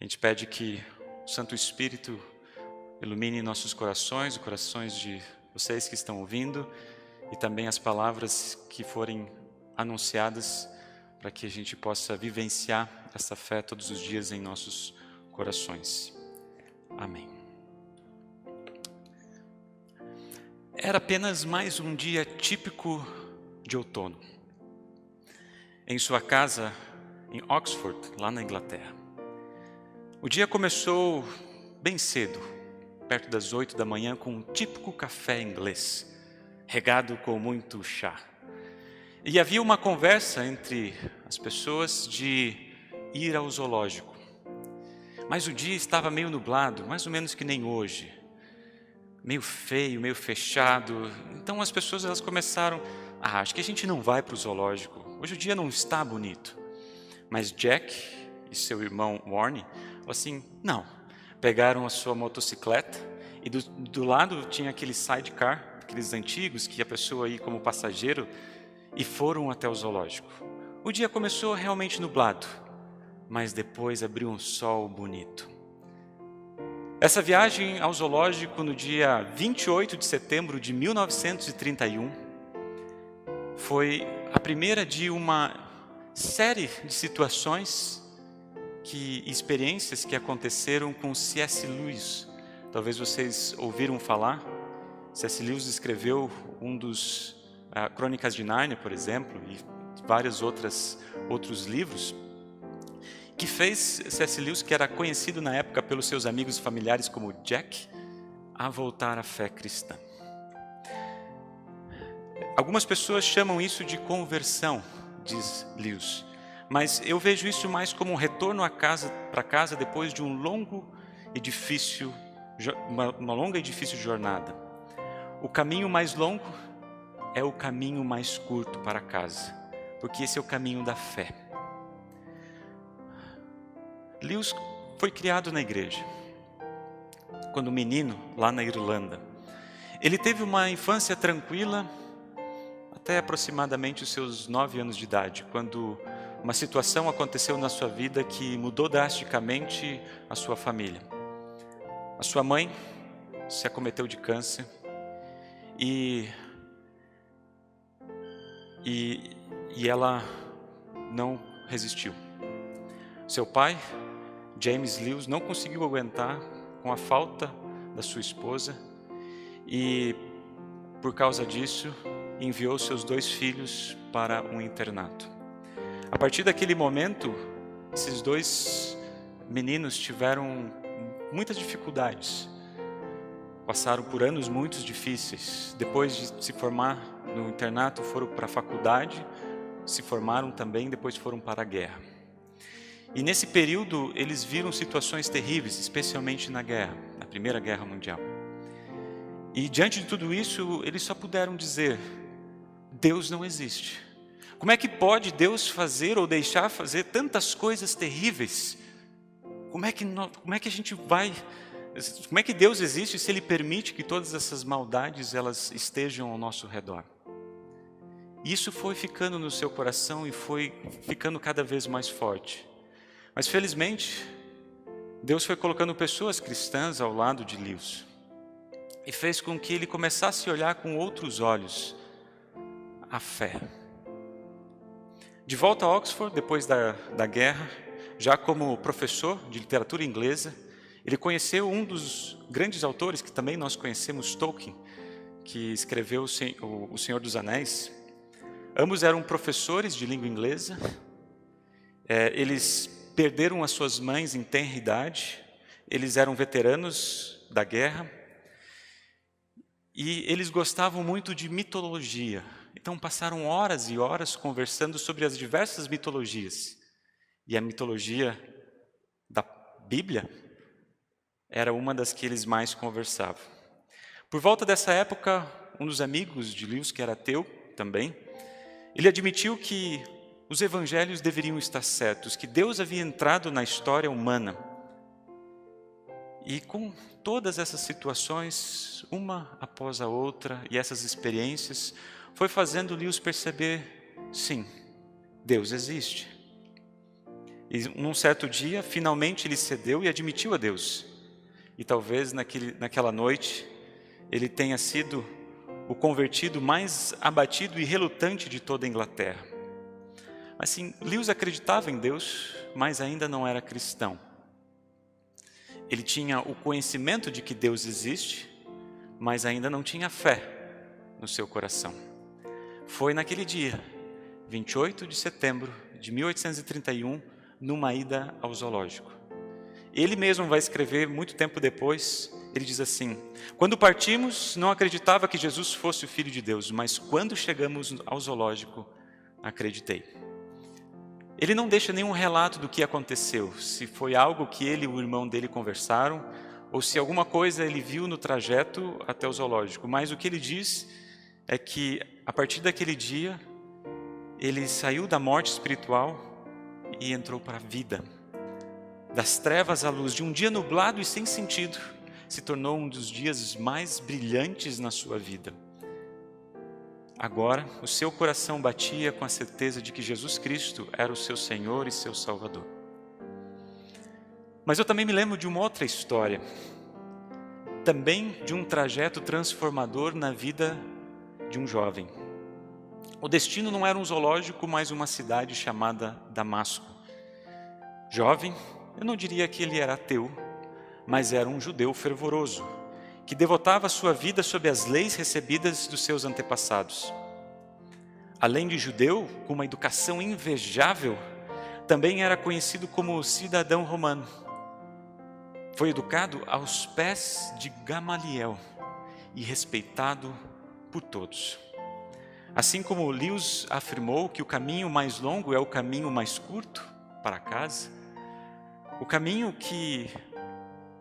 A gente pede que o Santo Espírito ilumine nossos corações, os corações de vocês que estão ouvindo, e também as palavras que forem anunciadas, para que a gente possa vivenciar essa fé todos os dias em nossos corações. Amém. Era apenas mais um dia típico de outono, em sua casa em Oxford, lá na Inglaterra. O dia começou bem cedo, perto das 8 da manhã, com um típico café inglês, regado com muito chá. E havia uma conversa entre as pessoas de ir ao zoológico. Mas o dia estava meio nublado, mais ou menos que nem hoje. Meio feio, meio fechado. Então as pessoas elas começaram, acho que a gente não vai para o zoológico. Hoje o dia não está bonito. Mas Jack e seu irmão Warne falaram assim, não. Pegaram a sua motocicleta e do lado tinha aquele sidecar, aqueles antigos que a pessoa ia como passageiro, e foram até o zoológico. O dia começou realmente nublado, mas depois abriu um sol bonito. Essa viagem ao zoológico no dia 28 de setembro de 1931 foi a primeira de uma série de situações e experiências que aconteceram com C.S. Lewis. Talvez vocês ouviram falar. C.S. Lewis escreveu um dos Crônicas de Nárnia, por exemplo, e vários outros livros, que fez C.S. Lewis, que era conhecido na época pelos seus amigos e familiares como Jack, a voltar à fé cristã. Algumas pessoas chamam isso de conversão, diz Lewis, mas eu vejo isso mais como um retorno para casa depois de uma longa e difícil jornada. O caminho mais longo é o caminho mais curto para casa, porque esse é o caminho da fé. Lewis foi criado na igreja, quando menino, lá na Irlanda. Ele teve uma infância tranquila, até aproximadamente os seus 9 anos de idade, quando uma situação aconteceu na sua vida que mudou drasticamente a sua família. A sua mãe se acometeu de câncer e ela não resistiu. Seu pai, James Lewis, não conseguiu aguentar com a falta da sua esposa e, por causa disso, enviou seus 2 filhos para um internato. A partir daquele momento, esses 2 meninos tiveram muitas dificuldades. Passaram por anos muito difíceis. Depois de se formar no internato, foram para a faculdade, se formaram também, depois foram para a guerra. E nesse período, eles viram situações terríveis, especialmente na guerra, na Primeira Guerra Mundial. E diante de tudo isso, eles só puderam dizer, Deus não existe. Como é que pode Deus fazer ou deixar fazer tantas coisas terríveis? Como é que a gente vai... Como é que Deus existe se Ele permite que todas essas maldades elas estejam ao nosso redor? Isso foi ficando no seu coração e foi ficando cada vez mais forte. Mas felizmente, Deus foi colocando pessoas cristãs ao lado de Lewis e fez com que ele começasse a olhar com outros olhos a fé. De volta a Oxford, depois da guerra, já como professor de literatura inglesa, ele conheceu um dos grandes autores que também nós conhecemos, Tolkien, que escreveu O Senhor dos Anéis. Ambos eram professores de língua inglesa. Eles perderam as suas mães em tenra idade. Eles eram veteranos da guerra. E eles gostavam muito de mitologia. Então passaram horas e horas conversando sobre as diversas mitologias. E a mitologia da Bíblia era uma das que eles mais conversavam. Por volta dessa época, um dos amigos de Lewis, que era ateu também, ele admitiu que os evangelhos deveriam estar certos, que Deus havia entrado na história humana. E com todas essas situações, uma após a outra, e essas experiências, foi fazendo Lewis perceber, sim, Deus existe. E num certo dia, finalmente ele cedeu e admitiu a Deus. E talvez naquela noite ele tenha sido o convertido mais abatido e relutante de toda a Inglaterra. Assim, Lewis acreditava em Deus, mas ainda não era cristão. Ele tinha o conhecimento de que Deus existe, mas ainda não tinha fé no seu coração. Foi naquele dia, 28 de setembro de 1831, numa ida ao zoológico. Ele mesmo vai escrever muito tempo depois, ele diz assim: quando partimos, não acreditava que Jesus fosse o Filho de Deus, mas quando chegamos ao zoológico, acreditei. Ele não deixa nenhum relato do que aconteceu, se foi algo que ele e o irmão dele conversaram, ou se alguma coisa ele viu no trajeto até o zoológico. Mas o que ele diz é que, a partir daquele dia, ele saiu da morte espiritual e entrou para a vida. Das trevas à luz, de um dia nublado e sem sentido, se tornou um dos dias mais brilhantes na sua vida. Agora, o seu coração batia com a certeza de que Jesus Cristo era o seu Senhor e seu Salvador. Mas eu também me lembro de uma outra história, também de um trajeto transformador na vida de um jovem. O destino não era um zoológico, mas uma cidade chamada Damasco. Jovem, eu não diria que ele era ateu, mas era um judeu fervoroso, que devotava sua vida sob as leis recebidas dos seus antepassados. Além de judeu, com uma educação invejável, também era conhecido como cidadão romano. Foi educado aos pés de Gamaliel e respeitado por todos. Assim como Lewis afirmou que o caminho mais longo é o caminho mais curto para casa, o caminho que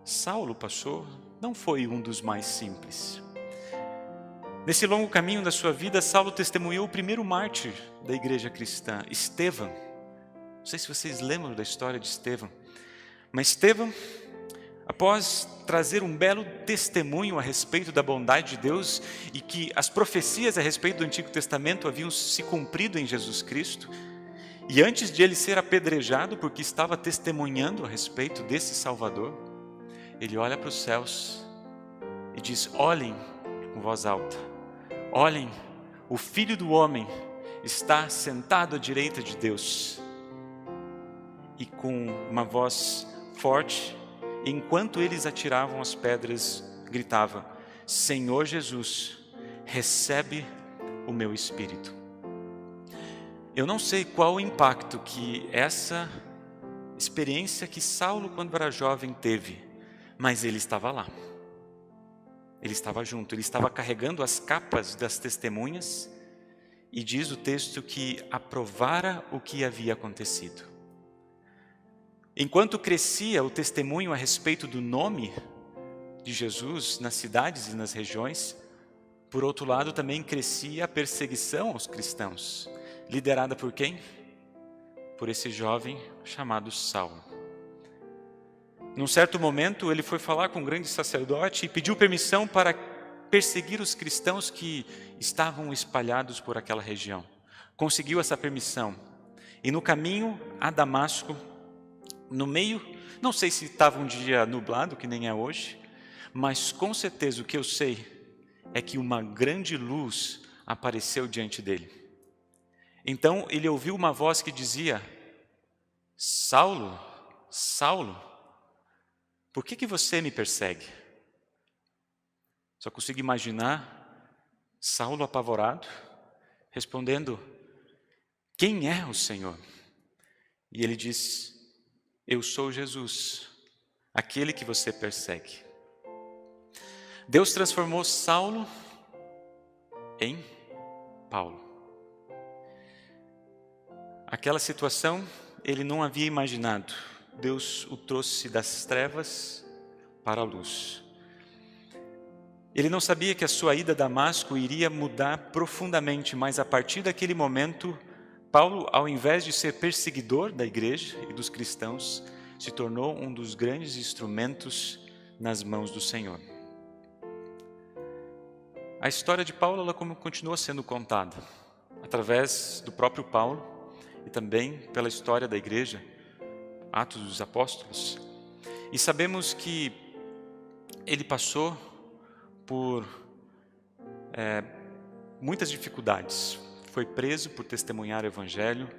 Saulo passou não foi um dos mais simples. Nesse longo caminho da sua vida, Saulo testemunhou o primeiro mártir da igreja cristã, Estevão. Não sei se vocês lembram da história de Estevão, mas Estevão, após trazer um belo testemunho a respeito da bondade de Deus e que as profecias a respeito do Antigo Testamento haviam se cumprido em Jesus Cristo, e antes de ele ser apedrejado porque estava testemunhando a respeito desse Salvador, ele olha para os céus e diz: olhem com voz alta, olhem, o Filho do Homem está sentado à direita de Deus. E com uma voz forte, enquanto eles atiravam as pedras, gritava: Senhor Jesus, recebe o meu espírito. Eu não sei qual o impacto que essa experiência que Saulo, quando era jovem, teve, mas ele estava lá. Ele estava junto, ele estava carregando as capas das testemunhas e diz o texto que aprovara o que havia acontecido. Enquanto crescia o testemunho a respeito do nome de Jesus nas cidades e nas regiões, por outro lado também crescia a perseguição aos cristãos, liderada por quem? Por esse jovem chamado Saulo. Num certo momento ele foi falar com um grande sacerdote e pediu permissão para perseguir os cristãos que estavam espalhados por aquela região. Conseguiu essa permissão e no caminho a Damasco, no meio, não sei se estava um dia nublado, que nem é hoje, mas com certeza o que eu sei é que uma grande luz apareceu diante dele. Então ele ouviu uma voz que dizia: Saulo, Saulo, por que você me persegue? Só consigo imaginar Saulo apavorado, respondendo: quem é o Senhor? E ele diz: eu sou Jesus, aquele que você persegue. Deus transformou Saulo em Paulo. Aquela situação ele não havia imaginado. Deus o trouxe das trevas para a luz. Ele não sabia que a sua ida a Damasco iria mudar profundamente, mas a partir daquele momento, Paulo, ao invés de ser perseguidor da igreja e dos cristãos, se tornou um dos grandes instrumentos nas mãos do Senhor. A história de Paulo, ela continua sendo contada através do próprio Paulo e também pela história da igreja Atos dos Apóstolos, e sabemos que ele passou por muitas dificuldades. Foi preso por testemunhar o Evangelho,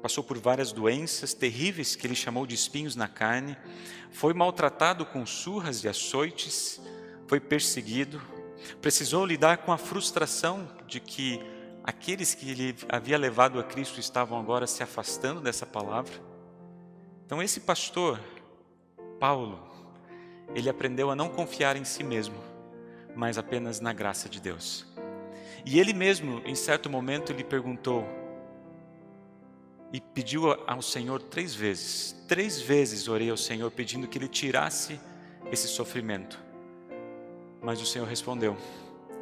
passou por várias doenças terríveis que ele chamou de espinhos na carne, foi maltratado com surras e açoites, foi perseguido, precisou lidar com a frustração de que aqueles que ele havia levado a Cristo estavam agora se afastando dessa palavra. Então esse pastor, Paulo, ele aprendeu a não confiar em si mesmo, mas apenas na graça de Deus. E ele mesmo, em certo momento, ele perguntou e pediu ao Senhor 3 vezes. 3 vezes orei ao Senhor pedindo que Ele tirasse esse sofrimento. Mas o Senhor respondeu: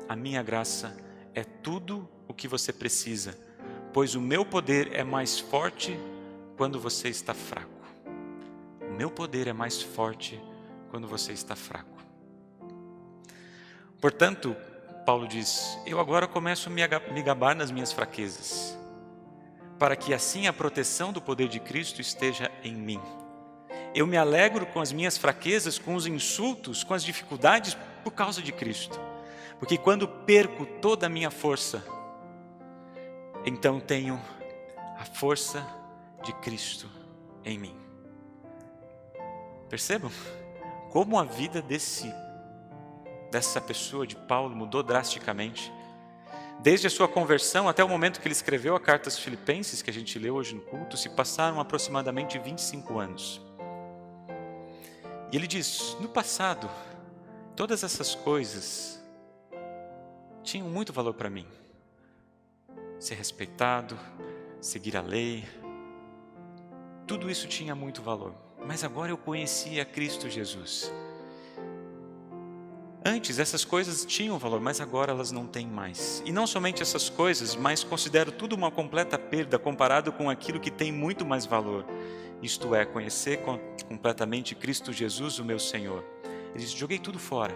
a minha graça é tudo o que você precisa, pois o meu poder é mais forte quando você está fraco. O meu poder é mais forte quando você está fraco. Portanto, Paulo diz: eu agora começo a me gabar nas minhas fraquezas, para que assim a proteção do poder de Cristo esteja em mim. Eu me alegro com as minhas fraquezas, com os insultos, com as dificuldades por causa de Cristo. Porque quando perco toda a minha força, então tenho a força de Cristo em mim. Percebam como a vida dessa pessoa, de Paulo, mudou drasticamente. Desde a sua conversão até o momento que ele escreveu a carta aos Filipenses, que a gente leu hoje no culto, se passaram aproximadamente 25 anos. E ele diz: no passado, todas essas coisas tinham muito valor para mim. Ser respeitado, seguir a lei, tudo isso tinha muito valor. Mas agora eu conhecia Cristo Jesus. Antes essas coisas tinham valor, mas agora elas não têm mais. E não somente essas coisas, mas considero tudo uma completa perda comparado com aquilo que tem muito mais valor. Isto é, conhecer completamente Cristo Jesus, o meu Senhor. Ele diz: joguei tudo fora.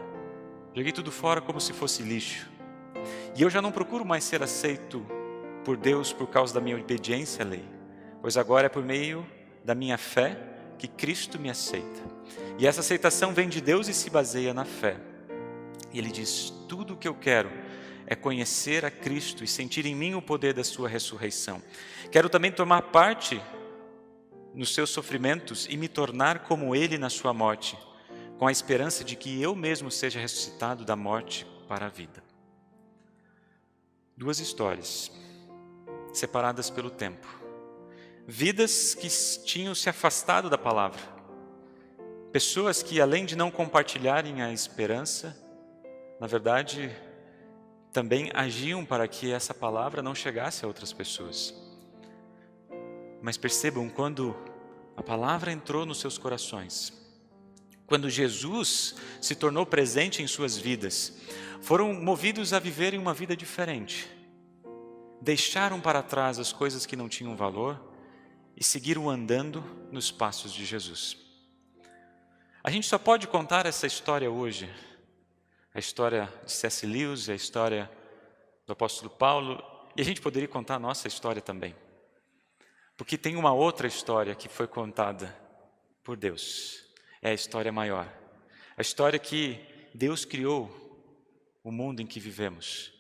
Joguei tudo fora como se fosse lixo. E eu já não procuro mais ser aceito por Deus por causa da minha obediência à lei, pois agora é por meio da minha fé que Cristo me aceita. E essa aceitação vem de Deus e se baseia na fé. E ele diz: tudo o que eu quero é conhecer a Cristo e sentir em mim o poder da sua ressurreição. Quero também tomar parte nos seus sofrimentos e me tornar como Ele na sua morte, com a esperança de que eu mesmo seja ressuscitado da morte para a vida. 2 histórias, separadas pelo tempo. Vidas que tinham se afastado da palavra. Pessoas que, além de não compartilharem a esperança, na verdade, também agiam para que essa palavra não chegasse a outras pessoas. Mas percebam, quando a palavra entrou nos seus corações, quando Jesus se tornou presente em suas vidas, foram movidos a viverem uma vida diferente. Deixaram para trás as coisas que não tinham valor e seguiram andando nos passos de Jesus. A gente só pode contar essa história hoje, a história de C.S. Lewis, a história do apóstolo Paulo, e a gente poderia contar a nossa história também. Porque tem uma outra história que foi contada por Deus. É a história maior. A história que Deus criou o mundo em que vivemos.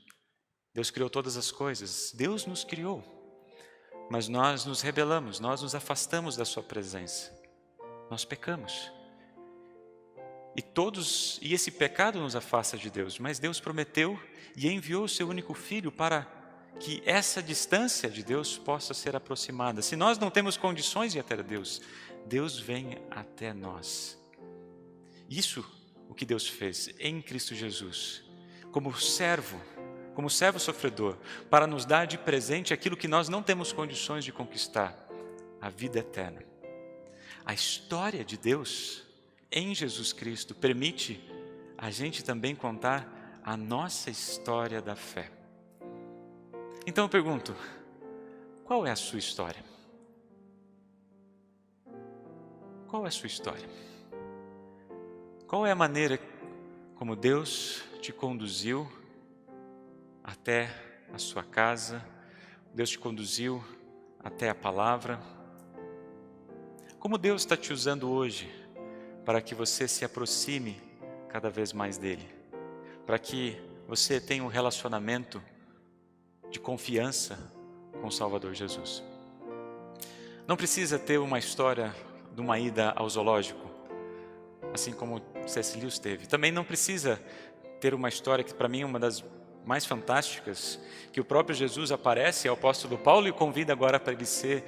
Deus criou todas as coisas. Deus nos criou. Mas nós nos rebelamos, nós nos afastamos da sua presença. Nós pecamos. E esse pecado nos afasta de Deus, mas Deus prometeu e enviou o seu único filho para que essa distância de Deus possa ser aproximada. Se nós não temos condições de ir até Deus, Deus vem até nós. Isso o que Deus fez em Cristo Jesus, como servo sofredor, para nos dar de presente aquilo que nós não temos condições de conquistar, a vida eterna. A história de Deus em Jesus Cristo permite a gente também contar a nossa história da fé. Então eu pergunto: qual é a sua história? Qual é a sua história? Qual é a maneira como Deus te conduziu até a sua casa? Deus te conduziu até a palavra? Como Deus está te usando hoje para que você se aproxime cada vez mais dele, para que você tenha um relacionamento de confiança com o Salvador Jesus. Não precisa ter uma história de uma ida ao zoológico, assim como C.S. Lewis teve. Também não precisa ter uma história que para mim é uma das mais fantásticas, que o próprio Jesus aparece ao apóstolo Paulo e o convida agora para ele ser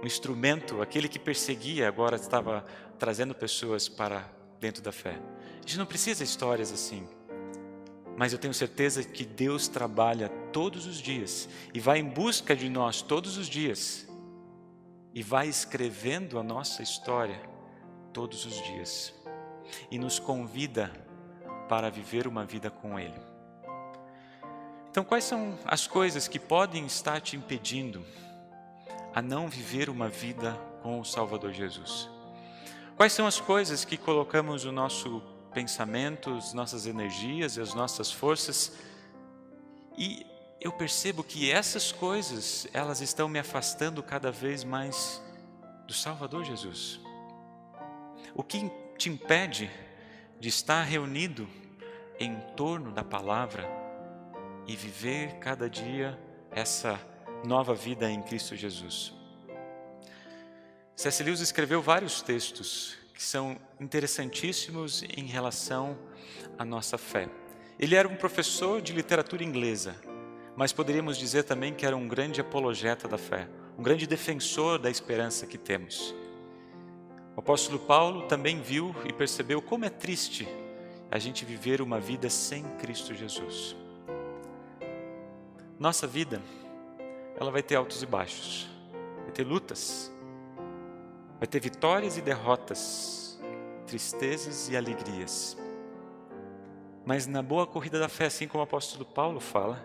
um instrumento, aquele que perseguia agora estava trazendo pessoas para dentro da fé. A gente não precisa de histórias assim, mas eu tenho certeza que Deus trabalha todos os dias e vai em busca de nós todos os dias e vai escrevendo a nossa história todos os dias e nos convida para viver uma vida com Ele. Então, quais são as coisas que podem estar te impedindo a não viver uma vida com o Salvador Jesus? Quais são as coisas que colocamos o nosso pensamento, as nossas energias e as nossas forças? E eu percebo que essas coisas, elas estão me afastando cada vez mais do Salvador Jesus. O que te impede de estar reunido em torno da palavra e viver cada dia essa nova vida em Cristo Jesus? C.S. Lewis escreveu vários textos que são interessantíssimos em relação à nossa fé. Ele era um professor de literatura inglesa, mas poderíamos dizer também que era um grande apologeta da fé, um grande defensor da esperança que temos. O apóstolo Paulo também viu e percebeu como é triste a gente viver uma vida sem Cristo Jesus. Nossa vida, ela vai ter altos e baixos, vai ter lutas, vai ter vitórias e derrotas, tristezas e alegrias. Mas na boa corrida da fé, assim como o apóstolo Paulo fala,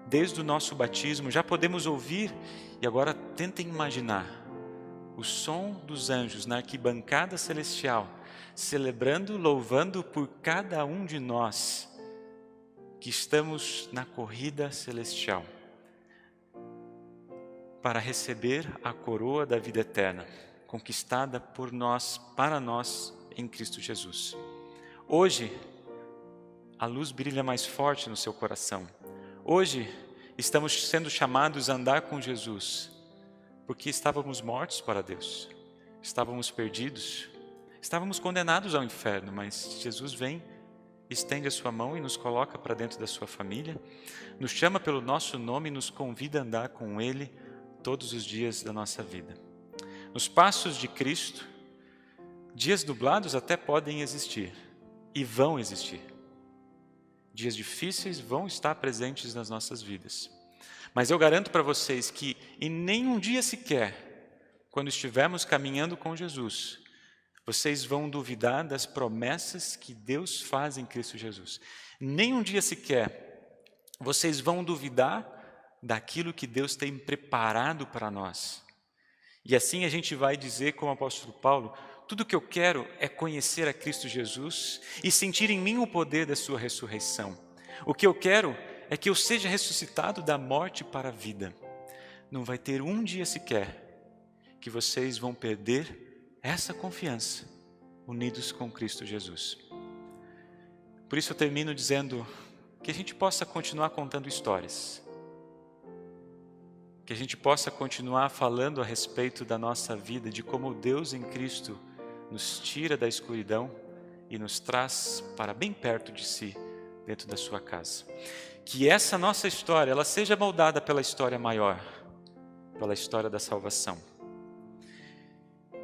desde o nosso batismo já podemos ouvir, e agora tentem imaginar, o som dos anjos na arquibancada celestial, celebrando, louvando por cada um de nós que estamos na corrida celestial para receber a coroa da vida eterna, conquistada por nós, para nós, em Cristo Jesus. Hoje, a luz brilha mais forte no seu coração. Hoje, estamos sendo chamados a andar com Jesus, porque estávamos mortos para Deus, estávamos perdidos, estávamos condenados ao inferno, mas Jesus vem, estende a sua mão e nos coloca para dentro da sua família, nos chama pelo nosso nome e nos convida a andar com Ele todos os dias da nossa vida. Nos passos de Cristo, dias nublados até podem existir e vão existir. Dias difíceis vão estar presentes nas nossas vidas. Mas eu garanto para vocês que em nenhum dia sequer, quando estivermos caminhando com Jesus, vocês vão duvidar das promessas que Deus faz em Cristo Jesus. Nem um dia sequer vocês vão duvidar daquilo que Deus tem preparado para nós. E assim a gente vai dizer, como o apóstolo Paulo, tudo que eu quero é conhecer a Cristo Jesus e sentir em mim o poder da sua ressurreição. O que eu quero é que eu seja ressuscitado da morte para a vida. Não vai ter um dia sequer que vocês vão perder essa confiança, unidos com Cristo Jesus. Por isso eu termino dizendo que a gente possa continuar contando histórias, que a gente possa continuar falando a respeito da nossa vida, de como Deus em Cristo nos tira da escuridão e nos traz para bem perto de si, dentro da sua casa. Que essa nossa história, ela seja moldada pela história maior, pela história da salvação.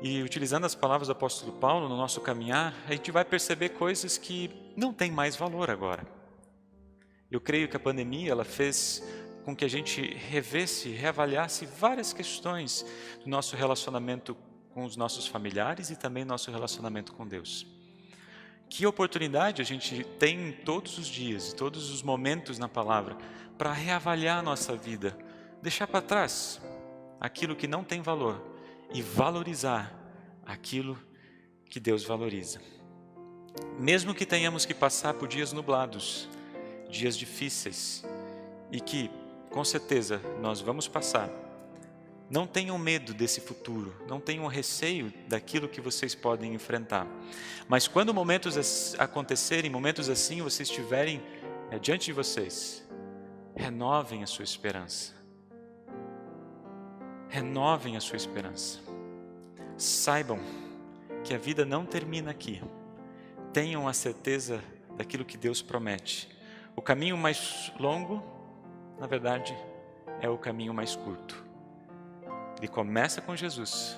E utilizando as palavras do apóstolo Paulo no nosso caminhar, a gente vai perceber coisas que não têm mais valor agora. Eu creio que a pandemia, ela fez com que a gente revesse, reavaliasse várias questões do nosso relacionamento com os nossos familiares e também nosso relacionamento com Deus. Que oportunidade a gente tem todos os dias, todos os momentos na palavra, para reavaliar a nossa vida, deixar para trás aquilo que não tem valor e valorizar aquilo que Deus valoriza. Mesmo que tenhamos que passar por dias nublados, dias difíceis, e que, com certeza, nós vamos passar, Não tenham medo desse futuro, não tenham receio daquilo que vocês podem enfrentar. Mas quando momentos acontecerem, momentos assim, vocês estiverem diante de vocês, renovem a sua esperança. Renovem a sua esperança. Saibam que a vida não termina aqui. Tenham a certeza daquilo que Deus promete. O caminho mais longo, na verdade, é o caminho mais curto. Ele começa com Jesus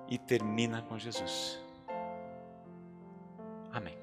e termina com Jesus. Amém.